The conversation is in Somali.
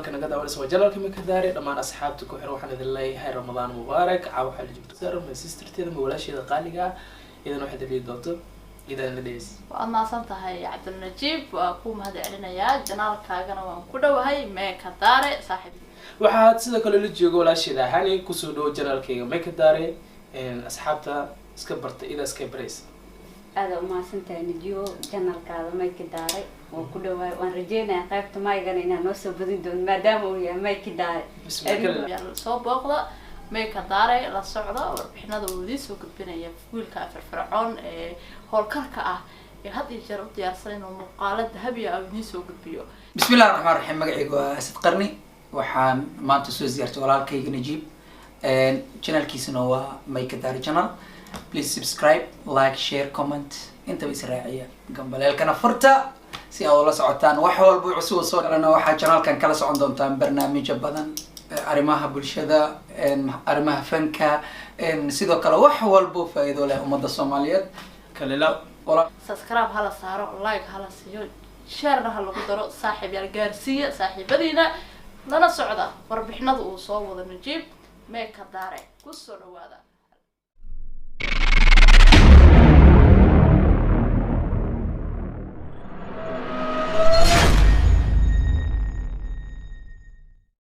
halka naga daawanaysa waa janaalka Meka Daare dhammaan asxaabta ku xiran waxaan idin leeyahay Ramadaan Mubaarak caawa waxa la joogto saaran ma sisterteeda ma walaasheeda qaaliga idan waxa dhaliil doonto idan la dhees waa maasan tahay Cabdul Najiib waa ku mahad celinayaa janaalkaagana waan ku dhawahay Meka Daare saaxiib waxaad sidoo kale la joogo walaasheeda Hani ku soo dhaw janaalkayga Meka Daare asxaabta iska barta ida iska bareys aad u maasantahay Najiib janaalkaada Meka Daare oo ku dhawaay waan rajeynayaa qaybta maaygan inaan noo soo badin doono maadaama uu yahay Meka Daare soo booqda Meka Daare la socda warbixinada uu idin soo gudbinaya wiilka firfircoon ee howlkarka ah ee had iyo jeer u diyaarsan inuu muuqaalo dahabi ah idin soo gudbiyo bismillaahir rahmaanir rahiim magacaygu waa Asad Qarni waxaan maanta soo ziyaartay walaalkayga Najiib channelkiisana waa Meka Daare channel please subscribe like share comment inta way israaciya gambaleelkana furta si aad la socotaan wax walba cusub soo galana waxa channelkan kala socon doontaan barnaamijyo badan arrimaha bulshada arrimaha fanka sidoo kale wax walba faa'iido leh ummadda Soomaaliyeed kale la wala subscribe hala saaro like hala siiyo share hala lagu daro saaxiib yar gaarsiiya saaxiibadiina lana socda warbixinada uu soo wada Najiib Meka Daare ku soo dhawaada